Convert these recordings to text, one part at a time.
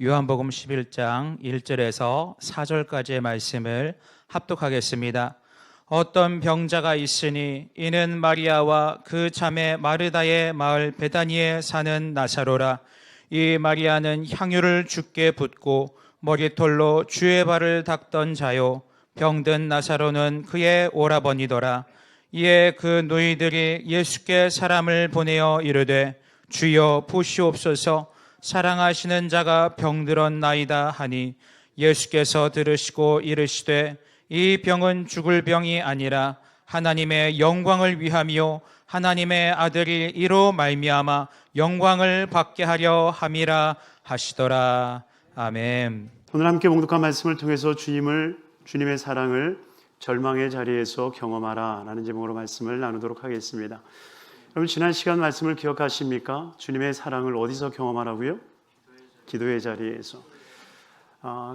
요한복음 11장 1절에서 4절까지의 말씀을 합독하겠습니다. 어떤 병자가 있으니 이는 마리아와 그 자매 마르다의 마을 베다니에 사는 나사로라. 이 마리아는 향유를 주께 붓고 머리털로 주의 발을 닦던 자요, 병든 나사로는 그의 오라버니더라. 이에 그 노이들이 예수께 사람을 보내어 이르되 주여 보시옵소서, 사랑하시는 자가 병들었나이다 하니, 예수께서 들으시고 이르시되 이 병은 죽을 병이 아니라 하나님의 영광을 위함이요 하나님의 아들이 이로 말미암아 영광을 받게 하려 함이라 하시더라. 아멘. 오늘 함께 봉독한 말씀을 통해서 주님의 사랑을 절망의 자리에서 경험하라 라는 제목으로 말씀을 나누도록 하겠습니다. 여러분, 지난 시간 말씀을 기억하십니까? 주님의 사랑을 어디서 경험하라고요? 기도의 자리에서.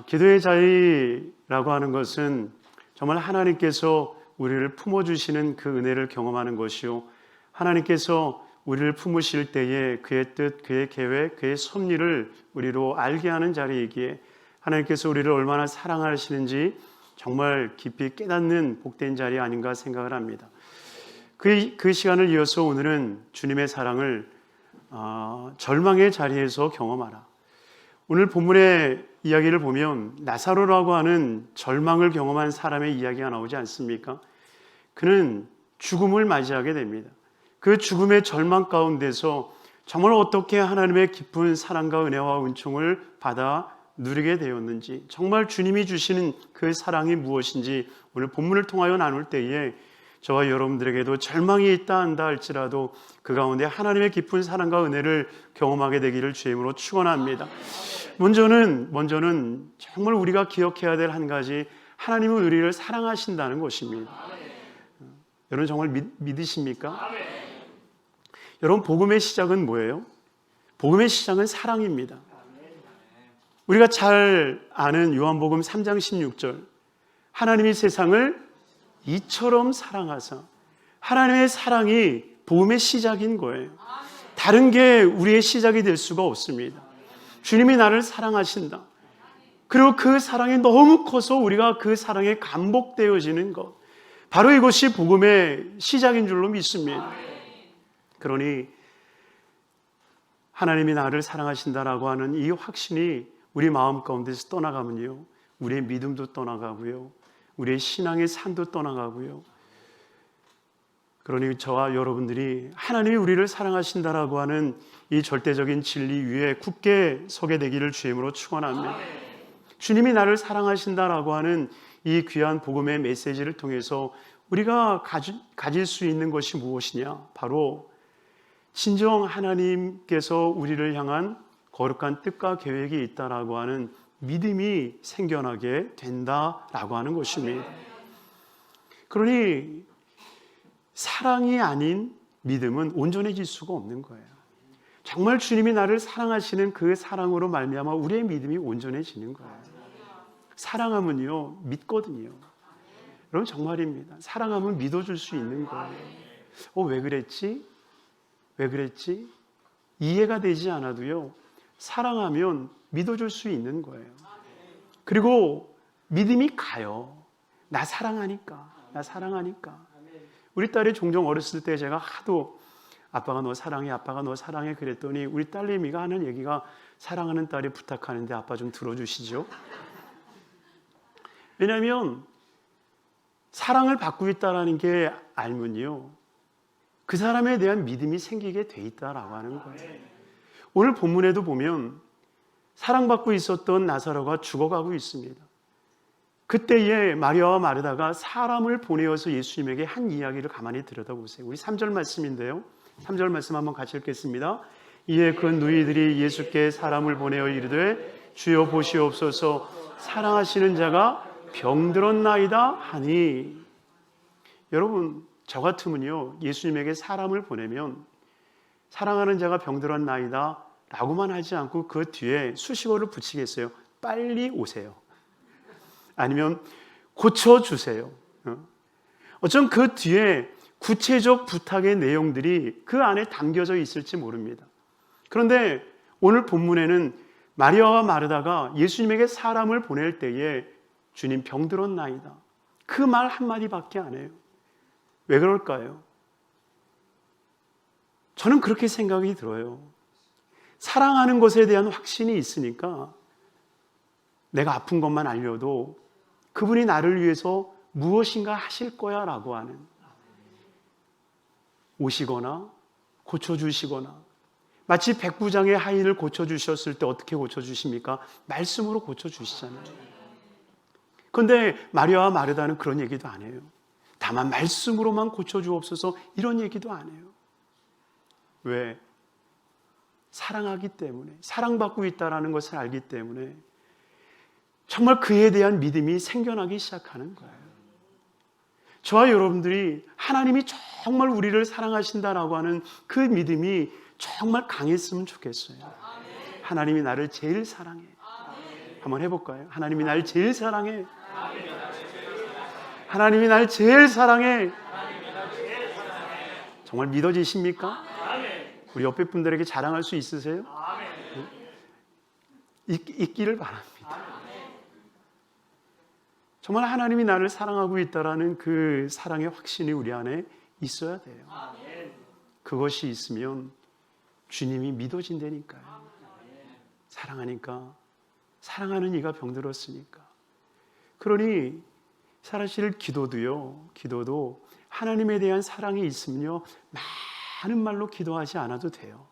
기도의 자리라고 하는 것은 정말 하나님께서 우리를 품어주시는 그 은혜를 경험하는 것이요, 하나님께서 우리를 품으실 때에 그의 뜻, 그의 계획, 그의 섭리를 우리로 알게 하는 자리이기에 하나님께서 우리를 얼마나 사랑하시는지 정말 깊이 깨닫는 복된 자리 아닌가 생각을 합니다. 그 시간을 이어서 오늘은 주님의 사랑을 절망의 자리에서 경험하라. 오늘 본문의 이야기를 보면 나사로라고 하는 절망을 경험한 사람의 이야기가 나오지 않습니까? 그는 죽음을 맞이하게 됩니다. 그 죽음의 절망 가운데서 정말 어떻게 하나님의 깊은 사랑과 은혜와 은총을 받아 누리게 되었는지, 정말 주님이 주시는 그 사랑이 무엇인지 오늘 본문을 통하여 나눌 때에 저와 여러분들에게도 절망이 있다 한다 할지라도 그 가운데 하나님의 깊은 사랑과 은혜를 경험하게 되기를 주의 이름으로 축원합니다. 먼저는 정말 우리가 기억해야 될 한 가지, 하나님은 우리를 사랑하신다는 것입니다. 여러분 정말 믿으십니까? 여러분, 복음의 시작은 뭐예요? 복음의 시작은 사랑입니다. 우리가 잘 아는 요한복음 3장 16절, 하나님이 세상을 이처럼 사랑하사, 하나님의 사랑이 복음의 시작인 거예요. 다른 게 우리의 시작이 될 수가 없습니다. 주님이 나를 사랑하신다. 그리고 그 사랑이 너무 커서 우리가 그 사랑에 감복되어지는 것, 바로 이것이 복음의 시작인 줄로 믿습니다. 그러니 하나님이 나를 사랑하신다라고 하는 이 확신이 우리 마음 가운데서 떠나가면요, 우리의 믿음도 떠나가고요, 우리의 신앙의 산도 떠나가고요. 그러니 저와 여러분들이 하나님이 우리를 사랑하신다라고 하는 이 절대적인 진리 위에 굳게 서게 되기를 주의 이름으로 축원합니다. 주님이 나를 사랑하신다라고 하는 이 귀한 복음의 메시지를 통해서 우리가 가질 수 있는 것이 무엇이냐? 바로 진정 하나님께서 우리를 향한 거룩한 뜻과 계획이 있다라고 하는 믿음이 생겨나게 된다라고 하는 것입니다. 그러니 사랑이 아닌 믿음은 온전해질 수가 없는 거예요. 정말 주님이 나를 사랑하시는 그 사랑으로 말미암아 우리의 믿음이 온전해지는 거예요. 사랑하면요, 믿거든요. 여러분 정말입니다. 사랑하면 믿어줄 수 있는 거예요. 왜 그랬지? 왜 그랬지? 이해가 되지 않아도요, 사랑하면 믿어줄 수 있는 거예요. 그리고 믿음이 가요. 나 사랑하니까. 우리 딸이 종종 어렸을 때 제가 하도 아빠가 너 사랑해, 아빠가 너 사랑해 그랬더니 우리 딸내미가 하는 얘기가, 사랑하는 딸이 부탁하는데 아빠 좀 들어주시죠. 왜냐하면 사랑을 받고 있다는 게 알면요, 그 사람에 대한 믿음이 생기게 돼 있다라고 하는 거예요. 오늘 본문에도 보면 사랑받고 있었던 나사로가 죽어가고 있습니다. 그때에 마리아와 마르다가 사람을 보내어서 예수님에게 한 이야기를 가만히 들여다보세요. 우리 3절 말씀인데요, 3절 말씀 한번 같이 읽겠습니다. 이에 그 누이들이 예수께 사람을 보내어 이르되 주여 보시옵소서, 사랑하시는 자가 병들었나이다 하니. 여러분, 저 같으면요, 예수님에게 사람을 보내면 사랑하는 자가 병들었나이다 라고만 하지 않고 그 뒤에 수식어를 붙이겠어요. 빨리 오세요. 아니면 고쳐주세요. 어쩜 그 뒤에 구체적 부탁의 내용들이 그 안에 담겨져 있을지 모릅니다. 그런데 오늘 본문에는 마리아와 마르다가 예수님에게 사람을 보낼 때에 주님 병들었나이다, 그 말 한마디밖에 안 해요. 왜 그럴까요? 저는 그렇게 생각이 들어요. 사랑하는 것에 대한 확신이 있으니까 내가 아픈 것만 알려도 그분이 나를 위해서 무엇인가 하실 거야 라고 하는, 오시거나 고쳐주시거나, 마치 백부장의 하인을 고쳐주셨을 때 어떻게 고쳐주십니까? 말씀으로 고쳐주시잖아요. 그런데 마리아와 마르다는 그런 얘기도 안 해요. 다만 말씀으로만 고쳐주옵소서, 이런 얘기도 안 해요. 왜? 사랑하기 때문에, 사랑받고 있다는 것을 알기 때문에 정말 그에 대한 믿음이 생겨나기 시작하는 거예요. 저와 여러분들이 하나님이 정말 우리를 사랑하신다라고 하는 그 믿음이 정말 강했으면 좋겠어요. 하나님이 나를 제일 사랑해. 한번 해볼까요? 하나님이 나를 제일 사랑해. 하나님이 나를 제일 사랑해. 정말 믿어지십니까? 우리 옆에 분들에게 자랑할 수 있으세요? 있기를 바랍니다. 정말 하나님이 나를 사랑하고 있다라는 그 사랑의 확신이 우리 안에 있어야 돼요. 그것이 있으면 주님이 믿어진다니까요. 사랑하니까, 사랑하는 이가 병들었으니까. 그러니 사실 기도도 하나님에 대한 사랑이 있으면요, 많은 말로 기도하지 않아도 돼요.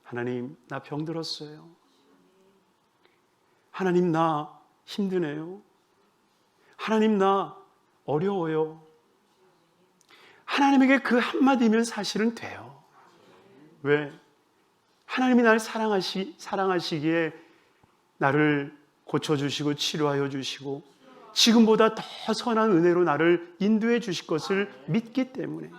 하나님, 나 병들었어요. 하나님, 나 힘드네요. 하나님, 나 어려워요. 하나님에게 그 한마디면 사실은 돼요. 왜? 하나님이 나를 사랑하시기에 나를 고쳐주시고 치료하여 주시고 지금보다 더 선한 은혜로 나를 인도해 주실 것을 믿기 때문에.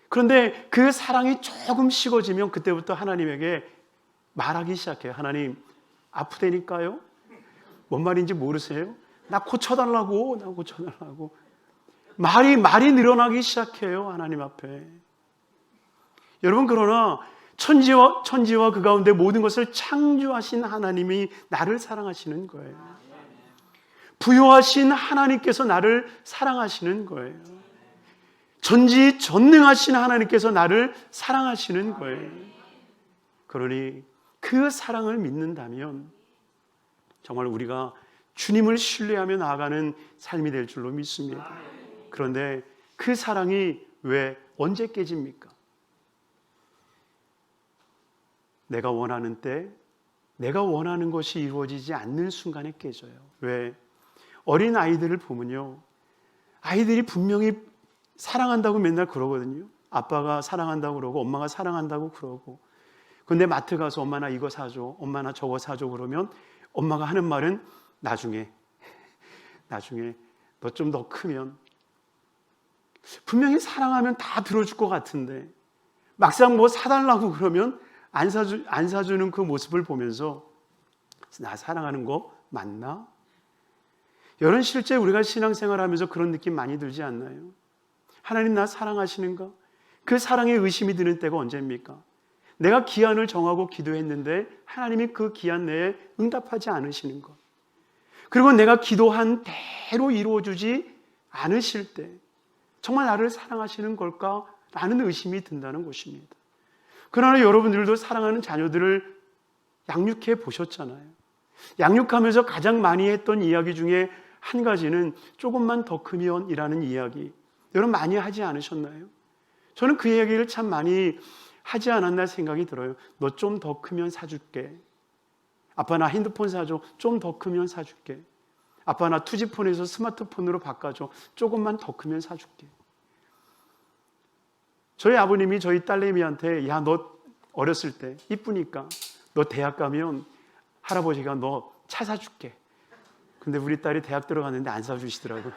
그런데 그 사랑이 조금 식어지면 그때부터 하나님에게 말하기 시작해요. 하나님, 아프다니까요? 뭔 말인지 모르세요? 나 고쳐달라고. 말이 늘어나기 시작해요, 하나님 앞에. 여러분, 그러나 천지와 그 가운데 모든 것을 창조하신 하나님이 나를 사랑하시는 거예요. 부요하신 하나님께서 나를 사랑하시는 거예요. 전지전능하신 하나님께서 나를 사랑하시는 거예요. 그러니 그 사랑을 믿는다면 정말 우리가 주님을 신뢰하며 나아가는 삶이 될 줄로 믿습니다. 그런데 그 사랑이 왜 언제 깨집니까? 내가 원하는 때, 내가 원하는 것이 이루어지지 않는 순간에 깨져요. 왜? 어린 아이들을 보면요, 아이들이 분명히 사랑한다고 맨날 그러거든요. 아빠가 사랑한다고 그러고 엄마가 사랑한다고 그러고. 근데 마트 가서 엄마 나 이거 사줘, 엄마 나 저거 사줘 그러면 엄마가 하는 말은 나중에 너 좀 더 크면. 분명히 사랑하면 다 들어줄 것 같은데 막상 뭐 사달라고 그러면 안 사주는 그 모습을 보면서 나 사랑하는 거 맞나? 여러분, 실제 우리가 신앙생활하면서 그런 느낌 많이 들지 않나요? 하나님 나 사랑하시는가? 그 사랑에 의심이 드는 때가 언제입니까? 내가 기한을 정하고 기도했는데 하나님이 그 기한 내에 응답하지 않으시는 것, 그리고 내가 기도한 대로 이루어주지 않으실 때 정말 나를 사랑하시는 걸까? 라는 의심이 든다는 것입니다. 그러나 여러분들도 사랑하는 자녀들을 양육해 보셨잖아요. 양육하면서 가장 많이 했던 이야기 중에 한 가지는 조금만 더 크면 이라는 이야기, 여러분 많이 하지 않으셨나요? 저는 그 이야기를 참 많이 하지 않았나 생각이 들어요. 너 좀 더 크면 사줄게. 아빠 나 핸드폰 사줘. 좀 더 크면 사줄게. 아빠 나 투지폰에서 스마트폰으로 바꿔줘. 조금만 더 크면 사줄게. 저희 아버님이 저희 딸내미한테 야, 너 어렸을 때 이쁘니까 너 대학 가면 할아버지가 너 차 사줄게. 근데 우리 딸이 대학 들어갔는데 안 사주시더라고요.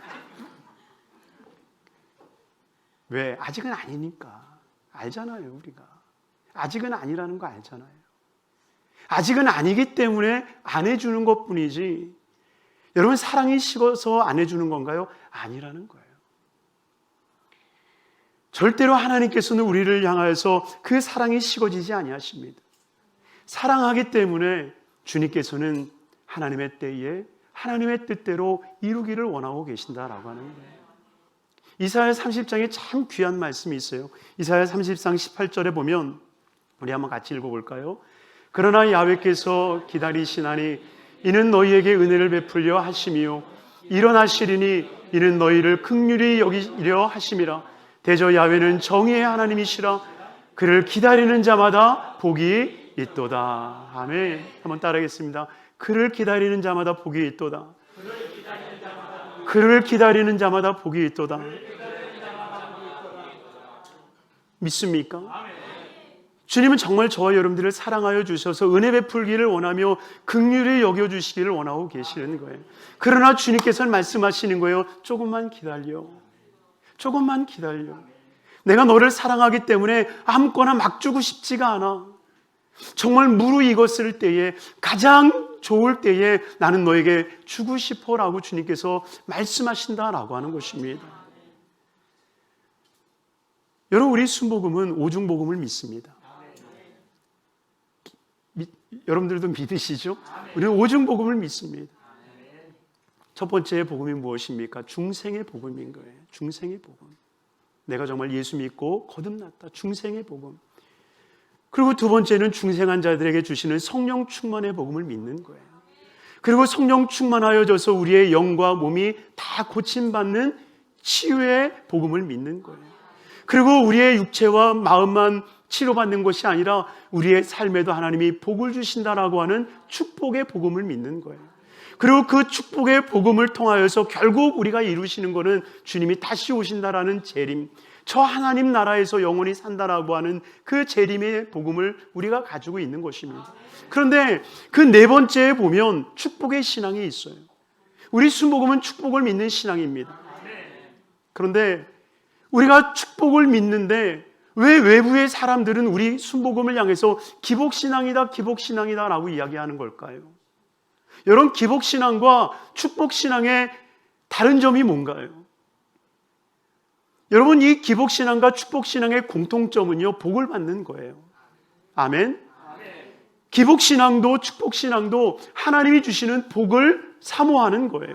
왜? 아직은 아니니까. 알잖아요, 우리가. 아직은 아니라는 거 알잖아요. 아직은 아니기 때문에 안 해주는 것 뿐이지, 여러분 사랑이 식어서 안 해주는 건가요? 아니라는 거예요. 절대로 하나님께서는 우리를 향하여서 그 사랑이 식어지지 아니하십니다. 사랑하기 때문에 주님께서는 하나님의 때에 하나님의 뜻대로 이루기를 원하고 계신다라고 하는 거예요. 이사야 30장에 참 귀한 말씀이 있어요. 이사야 30장 18절에 보면 우리 한번 같이 읽어볼까요? 그러나 야훼께서 기다리시나니 이는 너희에게 은혜를 베풀려 하심이요 일어나시리니 이는 너희를 긍휼히 여기려 하심이라. 대저 야훼는 정의의 하나님이시라. 그를 기다리는 자마다 복이 있도다. 아멘. 한번 따라하겠습니다. 그를 기다리는 자마다 복이 있도다. 그를 기다리는 자마다 복이 있도다. 믿습니까? 주님은 정말 저와 여러분들을 사랑하여 주셔서 은혜 베풀기를 원하며 긍휼히 여겨주시기를 원하고 계시는 거예요. 그러나 주님께서는 말씀하시는 거예요. 조금만 기다려. 조금만 기다려. 내가 너를 사랑하기 때문에 아무거나 막 주고 싶지가 않아. 정말 무르익었을 때에, 가장 좋을 때에 나는 너에게 주고 싶어라고 주님께서 말씀하신다라고 하는 것입니다. 여러분, 우리 순복음은 오중복음을 믿습니다. 여러분들도 믿으시죠? 우리는 오중복음을 믿습니다. 첫 번째 복음이 무엇입니까? 중생의 복음인 거예요. 중생의 복음. 내가 정말 예수 믿고 거듭났다. 중생의 복음. 그리고 두 번째는 중생한 자들에게 주시는 성령 충만의 복음을 믿는 거예요. 그리고 성령 충만하여져서 우리의 영과 몸이 다 고침받는 치유의 복음을 믿는 거예요. 그리고 우리의 육체와 마음만 치료받는 것이 아니라 우리의 삶에도 하나님이 복을 주신다라고 하는 축복의 복음을 믿는 거예요. 그리고 그 축복의 복음을 통하여서 결국 우리가 이루시는 것은 주님이 다시 오신다라는 재림, 저 하나님 나라에서 영원히 산다라고 하는 그 재림의 복음을 우리가 가지고 있는 것입니다. 그런데 그 네 번째에 보면 축복의 신앙이 있어요. 우리 순복음은 축복을 믿는 신앙입니다. 그런데 우리가 축복을 믿는데 왜 외부의 사람들은 우리 순복음을 향해서 기복신앙이다, 기복신앙이다 라고 이야기하는 걸까요? 여러분, 기복신앙과 축복신앙의 다른 점이 뭔가요? 여러분, 이 기복신앙과 축복신앙의 공통점은요, 복을 받는 거예요. 아멘? 기복신앙도 축복신앙도 하나님이 주시는 복을 사모하는 거예요.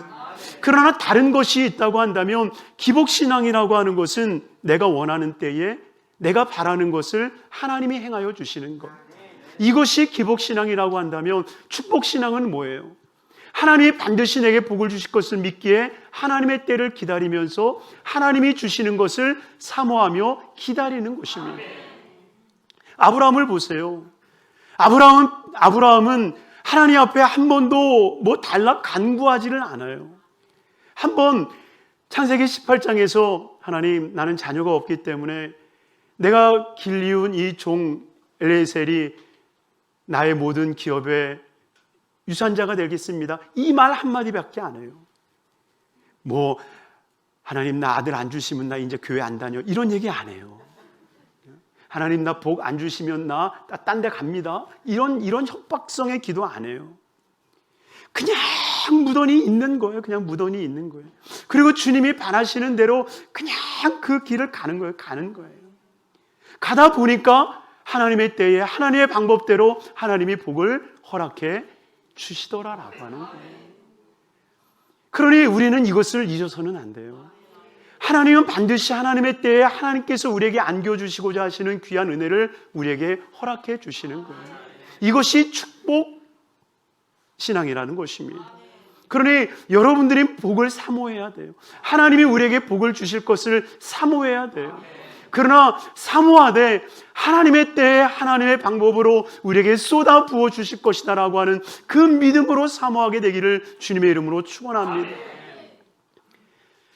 그러나 다른 것이 있다고 한다면 기복신앙이라고 하는 것은 내가 원하는 때에 내가 바라는 것을 하나님이 행하여 주시는 것. 이것이 기복신앙이라고 한다면 축복신앙은 뭐예요? 하나님이 반드시 내게 복을 주실 것을 믿기에 하나님의 때를 기다리면서 하나님이 주시는 것을 사모하며 기다리는 것입니다. 아브라함을 보세요. 아브라함은 하나님 앞에 한 번도 달라 간구하지를 않아요. 한번 창세기 18장에서 하나님, 나는 자녀가 없기 때문에 내가 길리운 이 종 엘리에셀이 나의 모든 기업의 유산자가 되겠습니다. 이 말 한마디밖에 안 해요. 하나님 나 아들 안 주시면 나 이제 교회 안 다녀, 이런 얘기 안 해요. 하나님 나 복 안 주시면 나 딴 데 갑니다, 이런 협박성의 기도 안 해요. 그냥 무던히 있는 거예요. 그냥 무던히 있는 거예요. 그리고 주님이 바라시는 대로 그냥 그 길을 가는 거예요. 가다 보니까 하나님의 때에 하나님의 방법대로 하나님이 복을 허락해 주시더라라고 하는 거예요. 그러니 우리는 이것을 잊어서는 안 돼요. 하나님은 반드시 하나님의 때에 하나님께서 우리에게 안겨주시고자 하시는 귀한 은혜를 우리에게 허락해 주시는 거예요. 이것이 축복 신앙이라는 것입니다. 그러니 여러분들이 복을 사모해야 돼요. 하나님이 우리에게 복을 주실 것을 사모해야 돼요. 그러나 사모하되 하나님의 때에 하나님의 방법으로 우리에게 쏟아 부어 주실 것이다라고 하는 그 믿음으로 사모하게 되기를 주님의 이름으로 축원합니다.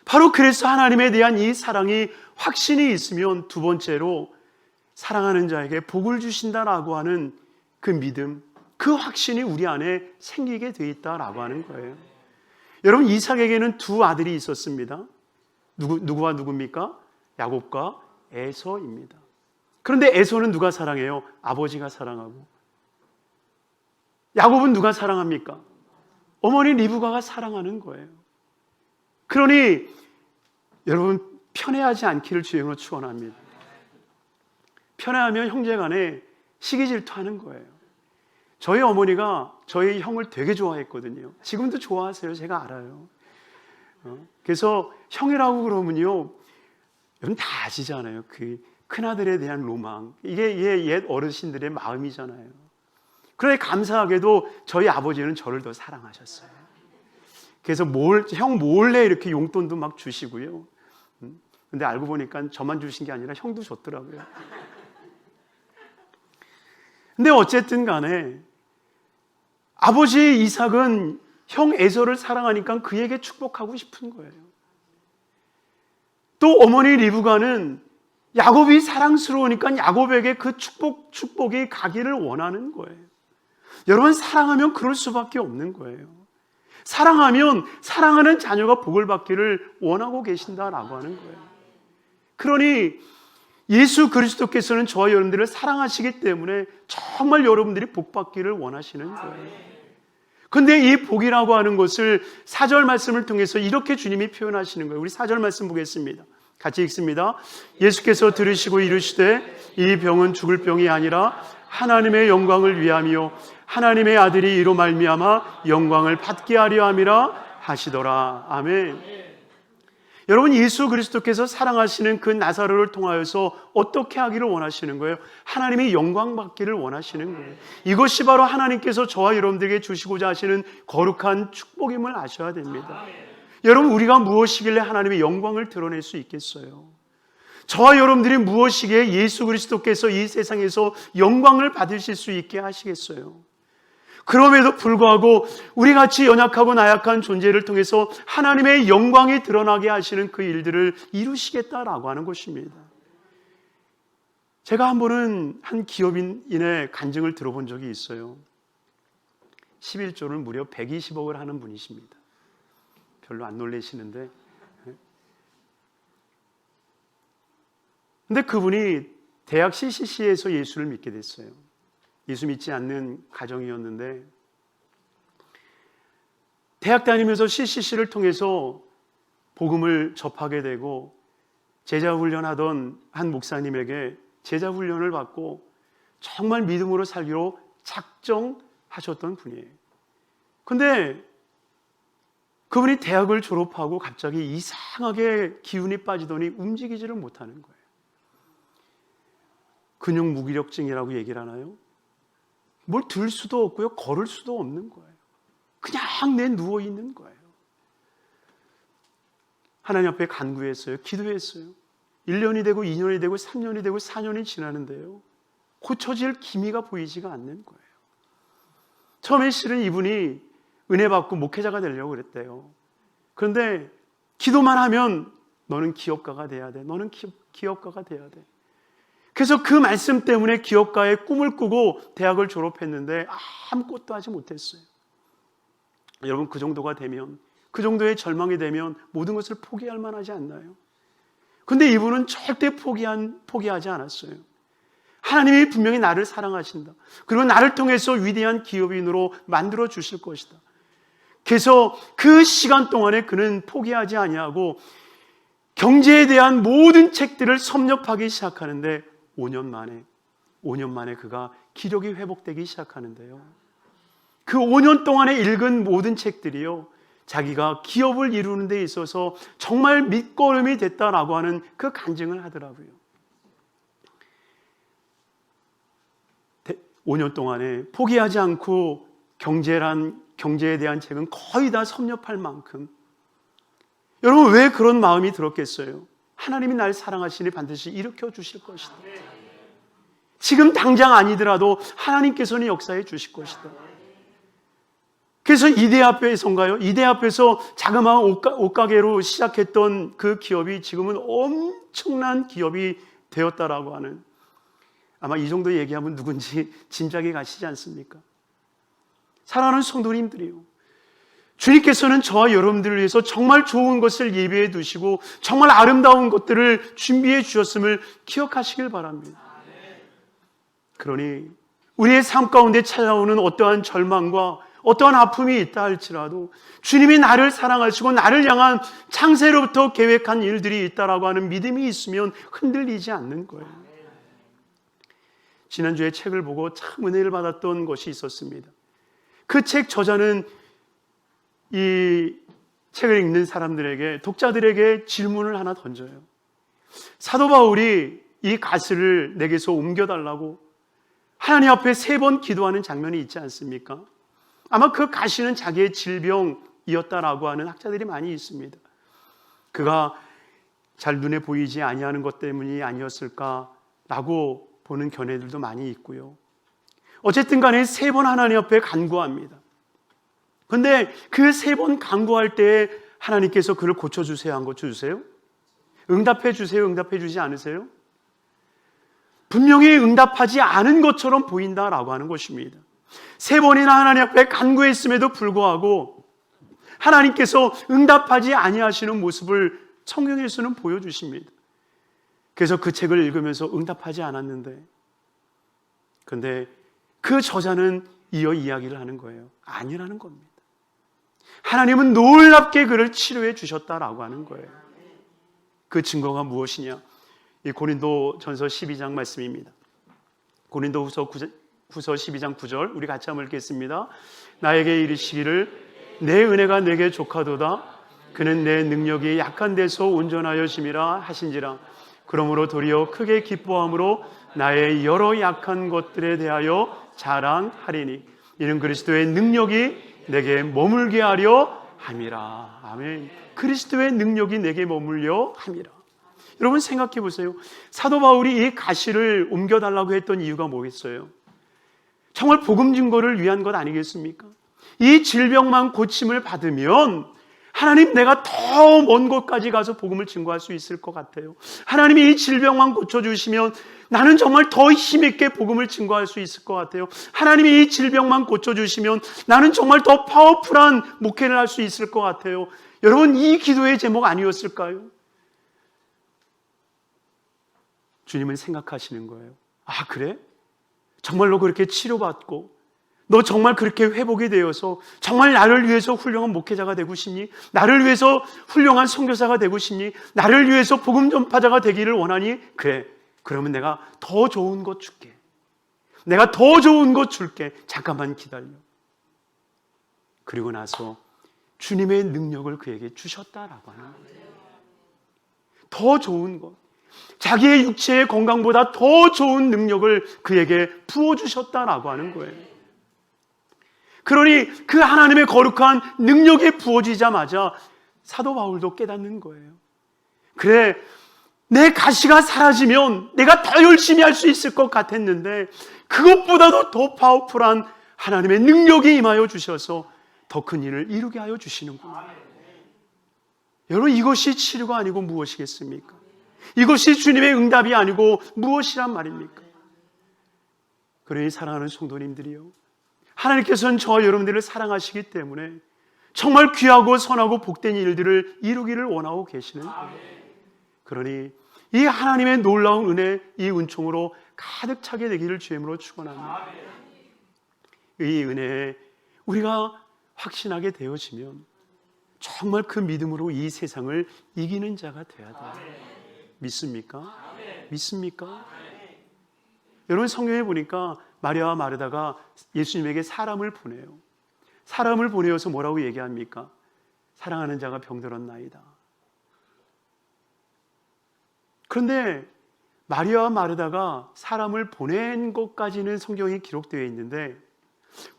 바로 그래서 하나님에 대한 이 사랑이 확신이 있으면 두 번째로 사랑하는 자에게 복을 주신다라고 하는 그 믿음, 그 확신이 우리 안에 생기게 돼 있다라고 하는 거예요. 여러분, 이삭에게는 두 아들이 있었습니다. 누구와 누구입니까? 야곱과 에서입니다. 그런데 에서는 누가 사랑해요? 아버지가 사랑하고. 야곱은 누가 사랑합니까? 어머니 리브가가 사랑하는 거예요. 그러니 여러분, 편애하지 않기를 주님으로 축원합니다. 편애하면 형제간에 시기 질투하는 거예요. 저희 어머니가 저희 형을 되게 좋아했거든요. 지금도 좋아하세요. 제가 알아요. 그래서 형이라고 그러면요, 여러분 다 아시잖아요. 그 큰아들에 대한 로망. 이게 옛 어르신들의 마음이잖아요. 그런데 감사하게도 저희 아버지는 저를 더 사랑하셨어요. 그래서 형 몰래 이렇게 용돈도 막 주시고요. 근데 알고 보니까 저만 주신 게 아니라 형도 줬더라고요. 근데 어쨌든 간에 아버지 이삭은 형 에서를 사랑하니까 그에게 축복하고 싶은 거예요. 또 어머니 리브가는 야곱이 사랑스러우니까 야곱에게 그 축복이 가기를 원하는 거예요. 여러분, 사랑하면 그럴 수밖에 없는 거예요. 사랑하면 사랑하는 자녀가 복을 받기를 원하고 계신다라고 하는 거예요. 그러니 예수 그리스도께서는 저와 여러분들을 사랑하시기 때문에 정말 여러분들이 복 받기를 원하시는 거예요. 근데 이 복이라고 하는 것을 4절 말씀을 통해서 이렇게 주님이 표현하시는 거예요. 우리 4절 말씀 보겠습니다. 같이 읽습니다. 예수께서 들으시고 이르시되 이 병은 죽을 병이 아니라 하나님의 영광을 위하며 하나님의 아들이 이로 말미암아 영광을 받게 하려 함이라 하시더라. 아멘. 여러분, 예수 그리스도께서 사랑하시는 그 나사로를 통하여서 어떻게 하기를 원하시는 거예요? 하나님이 영광 받기를 원하시는 거예요. 이것이 바로 하나님께서 저와 여러분들에게 주시고자 하시는 거룩한 축복임을 아셔야 됩니다. 여러분, 우리가 무엇이길래 하나님의 영광을 드러낼 수 있겠어요? 저와 여러분들이 무엇이기에 예수 그리스도께서 이 세상에서 영광을 받으실 수 있게 하시겠어요? 그럼에도 불구하고 우리같이 연약하고 나약한 존재를 통해서 하나님의 영광이 드러나게 하시는 그 일들을 이루시겠다라고 하는 것입니다. 제가 한 번은 한 기업인의 간증을 들어본 적이 있어요. 11조를 무려 120억을 하는 분이십니다. 별로 안 놀라시는데, 근데 그분이 대학 CCC에서 예수를 믿게 됐어요. 예수 믿지 않는 가정이었는데 대학 다니면서 CCC를 통해서 복음을 접하게 되고 제자 훈련하던 한 목사님에게 제자 훈련을 받고 정말 믿음으로 살기로 작정하셨던 분이에요. 근데 그분이 대학을 졸업하고 갑자기 이상하게 기운이 빠지더니 움직이지를 못하는 거예요. 근육 무기력증이라고 얘기를 하나요? 뭘 들 수도 없고요, 걸을 수도 없는 거예요. 그냥 누워 있는 거예요. 하나님 앞에 간구했어요. 기도했어요. 1년이 되고 2년이 되고 3년이 되고 4년이 지나는데요, 고쳐질 기미가 보이지가 않는 거예요. 처음에 실은 이분이 은혜 받고 목회자가 되려고 그랬대요. 그런데 기도만 하면 너는 기업가가 돼야 돼. 너는 기업가가 돼야 돼. 그래서 그 말씀 때문에 기업가의 꿈을 꾸고 대학을 졸업했는데 아무것도 하지 못했어요. 여러분, 그 정도가 되면, 그 정도의 절망이 되면 모든 것을 포기할 만하지 않나요? 근데 이분은 절대 포기하지 않았어요. 하나님이 분명히 나를 사랑하신다. 그리고 나를 통해서 위대한 기업인으로 만들어 주실 것이다. 그래서 그 시간 동안에 그는 포기하지 아니하고 경제에 대한 모든 책들을 섭렵하기 시작하는데 5년 만에 그가 기력이 회복되기 시작하는데요, 그 5년 동안에 읽은 모든 책들이요, 자기가 기업을 이루는 데 있어서 정말 밑거름이 됐다라고 하는 그 간증을 하더라고요. 5년 동안에 포기하지 않고 경제에 대한 책은 거의 다 섭렵할 만큼, 여러분, 왜 그런 마음이 들었겠어요? 하나님이 날 사랑하시니 반드시 일으켜 주실 것이다. 지금 당장 아니더라도 하나님께서는 역사해 주실 것이다. 그래서 이대 앞에서인가요? 이대 앞에서 자그마한 옷가게로 시작했던 그 기업이 지금은 엄청난 기업이 되었다라고 하는, 아마 이 정도 얘기하면 누군지 짐작이 가시지 않습니까? 사랑하는 성도님들이요, 주님께서는 저와 여러분들을 위해서 정말 좋은 것을 예비해 두시고 정말 아름다운 것들을 준비해 주셨음을 기억하시길 바랍니다. 그러니 우리의 삶 가운데 찾아오는 어떠한 절망과 어떠한 아픔이 있다 할지라도 주님이 나를 사랑하시고 나를 향한 창세로부터 계획한 일들이 있다라고 하는 믿음이 있으면 흔들리지 않는 거예요. 지난주에 책을 보고 참 은혜를 받았던 것이 있었습니다. 그 책 저자는 이 책을 읽는 사람들에게, 독자들에게 질문을 하나 던져요. 사도 바울이 이 가시를 내게서 옮겨달라고 하나님 앞에 3번 기도하는 장면이 있지 않습니까? 아마 그 가시는 자기의 질병이었다라고 하는 학자들이 많이 있습니다. 그가 잘 눈에 보이지 아니하는 것 때문이 아니었을까라고 보는 견해들도 많이 있고요. 어쨌든 간에 3번 하나님 앞에 간구합니다. 근데 그 3번 간구할 때 하나님께서 그를 고쳐주세요, 안 고쳐주세요? 응답해 주세요, 응답해 주지 않으세요? 분명히 응답하지 않은 것처럼 보인다라고 하는 것입니다. 3번이나 하나님 앞에 간구했음에도 불구하고 하나님께서 응답하지 아니하시는 모습을 성경에서는 보여주십니다. 그래서 그 책을 읽으면서 응답하지 않았는데, 그런데 그 저자는 이어 이야기를 하는 거예요. 아니라는 겁니다. 하나님은 놀랍게 그를 치료해 주셨다라고 하는 거예요. 그 증거가 무엇이냐? 이 고린도전서 12장 말씀입니다. 고린도후서 12장 9절 우리 같이 한번 읽겠습니다. 나에게 이르시기를 내 은혜가 내게 족하도다. 그는 내 능력이 약한 데서 온전하여 심이라 하신지라. 그러므로 도리어 크게 기뻐함으로 나의 여러 약한 것들에 대하여 자랑하리니 이는 그리스도의 능력이 내게 머물게 하려 함이라. 아멘. 그리스도의 능력이 내게 머물려 함이라. 여러분 생각해 보세요. 사도 바울이 이 가시를 옮겨달라고 했던 이유가 뭐겠어요? 정말 복음 증거를 위한 것 아니겠습니까? 이 질병만 고침을 받으면 하나님, 내가 더 먼 곳까지 가서 복음을 증거할 수 있을 것 같아요. 하나님이 이 질병만 고쳐주시면 나는 정말 더 힘있게 복음을 증거할 수 있을 것 같아요. 하나님이 이 질병만 고쳐주시면 나는 정말 더 파워풀한 목회를 할 수 있을 것 같아요. 여러분, 이 기도의 제목 아니었을까요? 주님은 생각하시는 거예요. 아, 그래? 정말로 그렇게 치료받고 너 정말 그렇게 회복이 되어서 정말 나를 위해서 훌륭한 목회자가 되고 싶니? 나를 위해서 훌륭한 선교사가 되고 싶니? 나를 위해서 복음 전파자가 되기를 원하니? 그래, 그러면 내가 더 좋은 것 줄게. 내가 더 좋은 것 줄게. 잠깐만 기다려. 그리고 나서 주님의 능력을 그에게 주셨다라고 하는 거예요. 더 좋은 것, 자기의 육체의 건강보다 더 좋은 능력을 그에게 부어주셨다라고 하는 거예요. 그러니 그 하나님의 거룩한 능력이 부어지자마자 사도 바울도 깨닫는 거예요. 그래, 내 가시가 사라지면 내가 더 열심히 할 수 있을 것 같았는데 그것보다도 더 파워풀한 하나님의 능력이 임하여 주셔서 더 큰 일을 이루게 하여 주시는구나. 여러분, 이것이 치료가 아니고 무엇이겠습니까? 이것이 주님의 응답이 아니고 무엇이란 말입니까? 그러니 사랑하는 성도님들이요, 하나님께서는 저와 여러분들을 사랑하시기 때문에 정말 귀하고 선하고 복된 일들을 이루기를 원하고 계시는 거예요. 그러니 이 하나님의 놀라운 은혜, 이 은총으로 가득 차게 되기를 주님으로 축원합니다. 이 은혜에 우리가 확신하게 되어지면 정말 그 믿음으로 이 세상을 이기는 자가 되어야 돼요. 믿습니까? 믿습니까? 여러분, 성경에 보니까 마리아와 마르다가 예수님에게 사람을 보내요. 사람을 보내어서 뭐라고 얘기합니까? 사랑하는 자가 병들었나이다. 그런데 마리아와 마르다가 사람을 보낸 것까지는 성경에 기록되어 있는데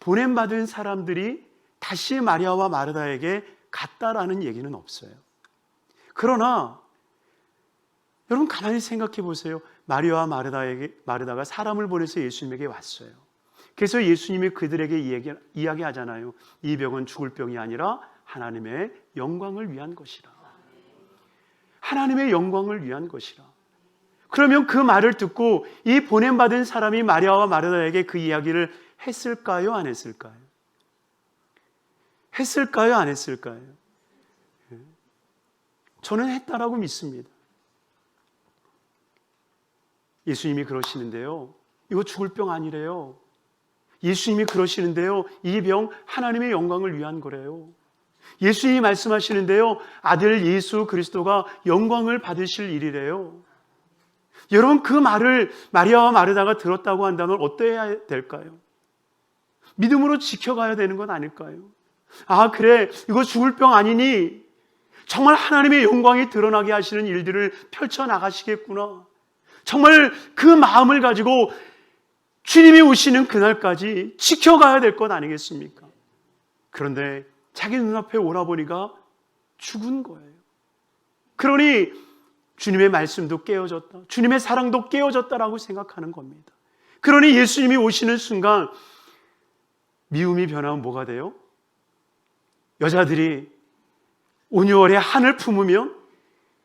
보냄받은 사람들이 다시 마리아와 마르다에게 갔다라는 얘기는 없어요. 그러나 여러분, 가만히 생각해 보세요. 마리아와 마르다가 사람을 보내서 예수님에게 왔어요. 그래서 예수님이 그들에게 이야기하잖아요. 이 병은 죽을 병이 아니라 하나님의 영광을 위한 것이라. 하나님의 영광을 위한 것이라. 그러면 그 말을 듣고 이 보냄받은 사람이 마리아와 마르다에게 그 이야기를 했을까요? 안 했을까요? 했을까요? 안 했을까요? 저는 했다라고 믿습니다. 예수님이 그러시는데요, 이거 죽을 병 아니래요. 예수님이 그러시는데요, 이 병 하나님의 영광을 위한 거래요. 예수님이 말씀하시는데요, 아들 예수 그리스도가 영광을 받으실 일이래요. 여러분, 그 말을 마리아와 마르다가 들었다고 한다면 어떠해야 될까요? 믿음으로 지켜가야 되는 건 아닐까요? 아, 그래, 이거 죽을 병 아니니 정말 하나님의 영광이 드러나게 하시는 일들을 펼쳐나가시겠구나. 정말 그 마음을 가지고 주님이 오시는 그날까지 지켜가야 될 것 아니겠습니까? 그런데 자기 눈앞에 오라버니가 죽은 거예요. 그러니 주님의 말씀도 깨어졌다, 주님의 사랑도 깨어졌다라고 생각하는 겁니다. 그러니 예수님이 오시는 순간 미움이 변하면 뭐가 돼요? 여자들이 온유월에 한을 품으면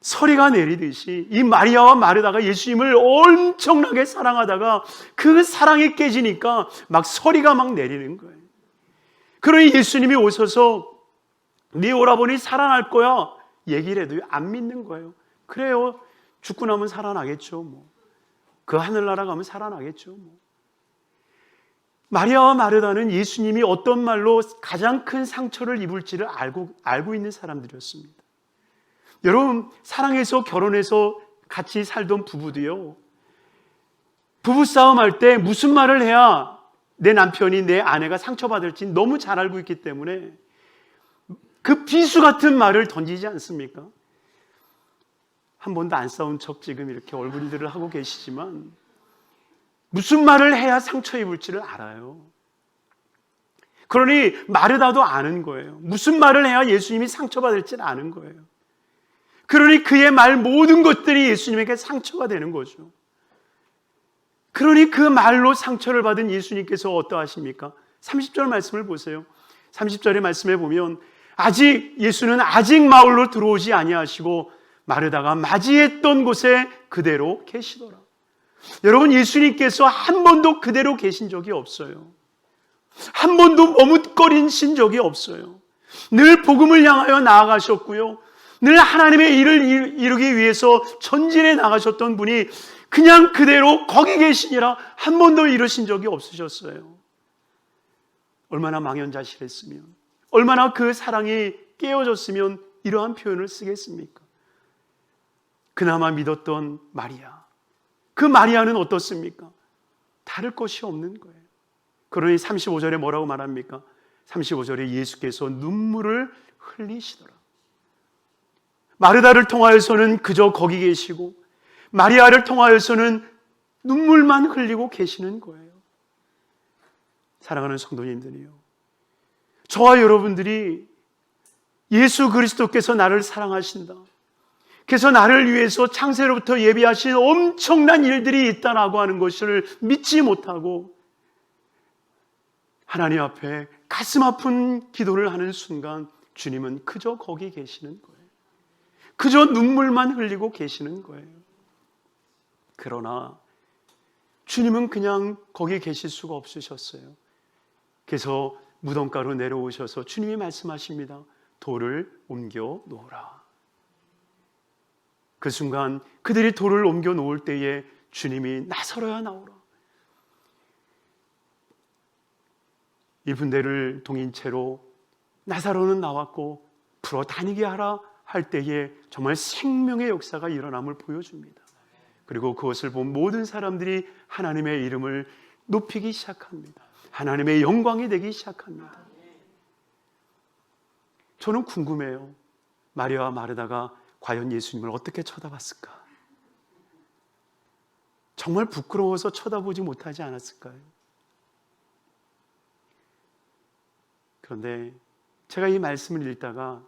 서리가 내리듯이 이 마리아와 마르다가 예수님을 엄청나게 사랑하다가 그 사랑이 깨지니까 막 서리가 막 내리는 거예요. 그러니 예수님이 오셔서 네 오라버니 살아날 거야 얘기를 해도 안 믿는 거예요. 그래요, 죽고 나면 살아나겠죠. 뭐. 그 하늘나라 가면 살아나겠죠. 뭐. 마리아와 마르다는 예수님이 어떤 말로 가장 큰 상처를 입을지를 알고 있는 사람들이었습니다. 여러분, 사랑해서 결혼해서 같이 살던 부부도요, 부부싸움 할 때 무슨 말을 해야 내 남편이, 내 아내가 상처받을지 너무 잘 알고 있기 때문에 그 비수 같은 말을 던지지 않습니까? 한 번도 안 싸운 척 지금 이렇게 얼굴들을 하고 계시지만 무슨 말을 해야 상처 입을지를 알아요. 그러니 마르다도 아는 거예요. 무슨 말을 해야 예수님이 상처받을지를 아는 거예요. 그러니 그의 말 모든 것들이 예수님에게 상처가 되는 거죠. 그러니 그 말로 상처를 받은 예수님께서 어떠하십니까? 30절 말씀을 보세요. 30절의 말씀에 보면 예수는 아직 마을로 들어오지 아니하시고 마르다가 맞이했던 곳에 그대로 계시더라. 여러분, 예수님께서 한 번도 그대로 계신 적이 없어요. 한 번도 머뭇거리신 적이 없어요. 늘 복음을 향하여 나아가셨고요, 늘 하나님의 일을 이루기 위해서 전진해 나가셨던 분이 그냥 그대로 거기 계시니라 한 번도 이러신 적이 없으셨어요. 얼마나 망연자실했으면, 얼마나 그 사랑이 깨어졌으면 이러한 표현을 쓰겠습니까? 그나마 믿었던 마리아, 그 마리아는 어떻습니까? 다를 것이 없는 거예요. 그러니 35절에 뭐라고 말합니까? 35절에 예수께서 눈물을 흘리시더라. 마르다를 통하여서는 그저 거기 계시고 마리아를 통하여서는 눈물만 흘리고 계시는 거예요. 사랑하는 성도님들이요, 저와 여러분들이 예수 그리스도께서 나를 사랑하신다, 그래서 나를 위해서 창세로부터 예비하신 엄청난 일들이 있다라고 하는 것을 믿지 못하고 하나님 앞에 가슴 아픈 기도를 하는 순간 주님은 그저 거기 계시는 거예요. 그저 눈물만 흘리고 계시는 거예요. 그러나 주님은 그냥 거기 계실 수가 없으셨어요. 그래서 무덤가로 내려오셔서 주님이 말씀하십니다. 돌을 옮겨 놓으라. 그 순간 그들이 돌을 옮겨 놓을 때에 주님이 나서러야 나오라. 이 분대를 동인 채로 나사로는 나왔고 풀어 다니게 하라 할 때에 정말 생명의 역사가 일어남을 보여줍니다. 그리고 그것을 본 모든 사람들이 하나님의 이름을 높이기 시작합니다. 하나님의 영광이 되기 시작합니다. 저는 궁금해요. 마리아와 마르다가 과연 예수님을 어떻게 쳐다봤을까? 정말 부끄러워서 쳐다보지 못하지 않았을까요? 그런데 제가 이 말씀을 읽다가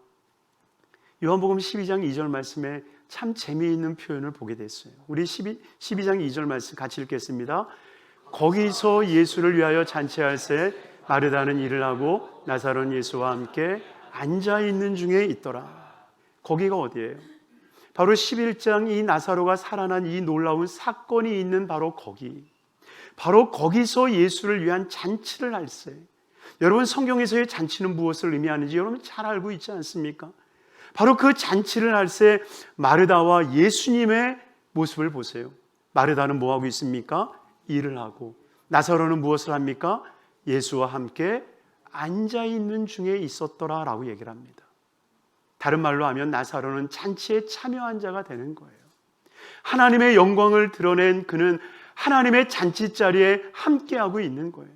요한복음 12장 2절 말씀에 참 재미있는 표현을 보게 됐어요. 우리 12장 2절 말씀 같이 읽겠습니다. 거기서 예수를 위하여 잔치할새 마르다는 일을 하고 나사로는 예수와 함께 앉아있는 중에 있더라. 거기가 어디예요? 바로 11장 이 나사로가 살아난 이 놀라운 사건이 있는 바로 거기, 바로 거기서 예수를 위한 잔치를 할새. 여러분, 성경에서의 잔치는 무엇을 의미하는지 여러분 잘 알고 있지 않습니까? 바로 그 잔치를 할새 마르다와 예수님의 모습을 보세요. 마르다는 뭐하고 있습니까? 일을 하고, 나사로는 무엇을 합니까? 예수와 함께 앉아있는 중에 있었더라 라고 얘기를 합니다. 다른 말로 하면 나사로는 잔치에 참여한 자가 되는 거예요. 하나님의 영광을 드러낸 그는 하나님의 잔치자리에 함께하고 있는 거예요.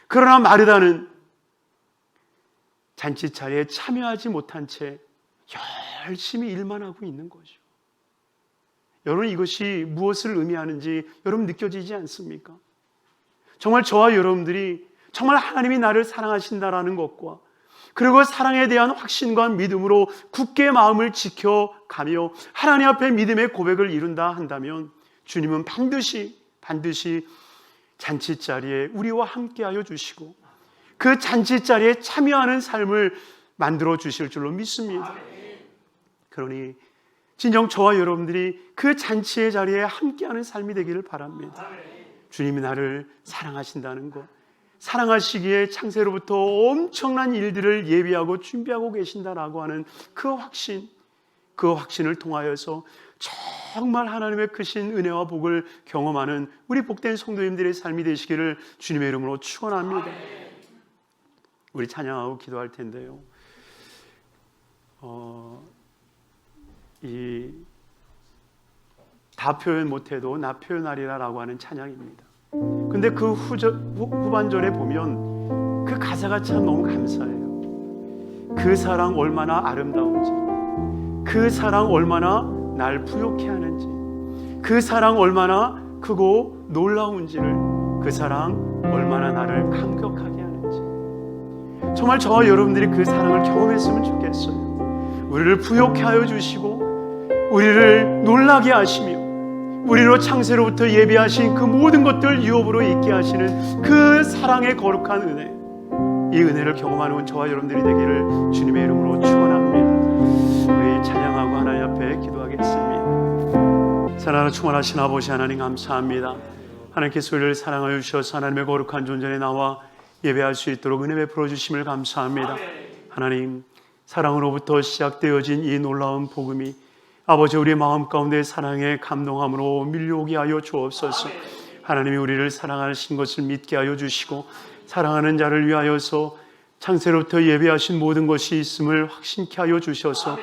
그러나 마르다는 잔치자리에 참여하지 못한 채 열심히 일만 하고 있는 거죠. 여러분, 이것이 무엇을 의미하는지 여러분 느껴지지 않습니까? 정말 저와 여러분들이 정말 하나님이 나를 사랑하신다라는 것과 그리고 사랑에 대한 확신과 믿음으로 굳게 마음을 지켜가며 하나님 앞에 믿음의 고백을 이룬다 한다면 주님은 반드시 잔치자리에 우리와 함께하여 주시고 그 잔치자리에 참여하는 삶을 만들어 주실 줄로 믿습니다. 그러니 진정 저와 여러분들이 그 잔치의 자리에 함께하는 삶이 되기를 바랍니다. 주님이 나를 사랑하신다는 것, 사랑하시기에 창세로부터 엄청난 일들을 예비하고 준비하고 계신다라고 하는 그 확신을 통하여서 정말 하나님의 크신 은혜와 복을 경험하는 우리 복된 성도님들의 삶이 되시기를 주님의 이름으로 축원합니다. 우리 찬양하고 기도할 텐데요. 다 표현 못해도 나 표현하리라라고 하는 찬양입니다. 근데 그 후반절에 보면 그 가사가 참 너무 감사해요. 그 사랑 얼마나 아름다운지, 그 사랑 얼마나 날 부욕해 하는지, 그 사랑 얼마나 크고 놀라운지를, 그 사랑 얼마나 나를 감격하게 하는지, 정말 저와 여러분들이 그 사랑을 경험했으면 좋겠어요. 우리를 부욕해 하여 주시고 우리를 놀라게 하시며 우리로 창세로부터 예비하신 그 모든 것들 유업으로 있게 하시는 그 사랑의 거룩한 은혜, 이 은혜를 경험하는 저와 여러분들이 되기를 주님의 이름으로 축원합니다. 우리 찬양하고 하나님 앞에 기도하겠습니다. 사랑하는 충만하신 아버지 하나님, 감사합니다. 하나님께서 우리를 사랑하여 주셔서 하나님의 거룩한 존전에 나와 예배할 수 있도록 은혜 베풀어 주심을 감사합니다. 하나님, 사랑으로부터 시작되어진 이 놀라운 복음이 아버지 우리의 마음 가운데 사랑의 감동함으로 밀려오게 하여 주옵소서. 하나님이 우리를 사랑하신 것을 믿게 하여 주시고 사랑하는 자를 위하여서 창세로부터 예비하신 모든 것이 있음을 확신케 하여 주셔서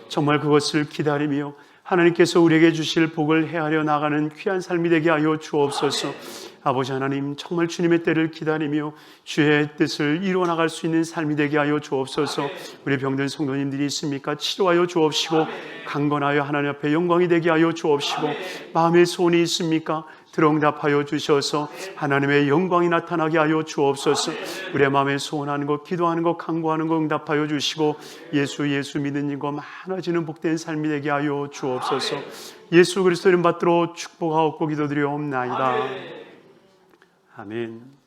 정말 그것을 기다리며 하나님께서 우리에게 주실 복을 헤아려 나가는 귀한 삶이 되게 하여 주옵소서. 아버지 하나님, 정말 주님의 때를 기다리며 주의 뜻을 이루어 나갈 수 있는 삶이 되게 하여 주옵소서. 우리 병든 성도님들이 있습니까? 치료하여 주옵시고 강건하여 하나님 앞에 영광이 되게 하여 주옵시고 마음의 소원이 있습니까? 들응답하여 주셔서 하나님의 영광이 나타나게 하여 주옵소서. 우리의 마음에 소원하는 것, 기도하는 것, 간구하는 것 응답하여 주시고 예수 믿는 일과 많아지는 복된 삶이 되게 하여 주옵소서. 예수 그리스도 이름 받들어 축복하옵고 기도드리옵나이다. 아멘.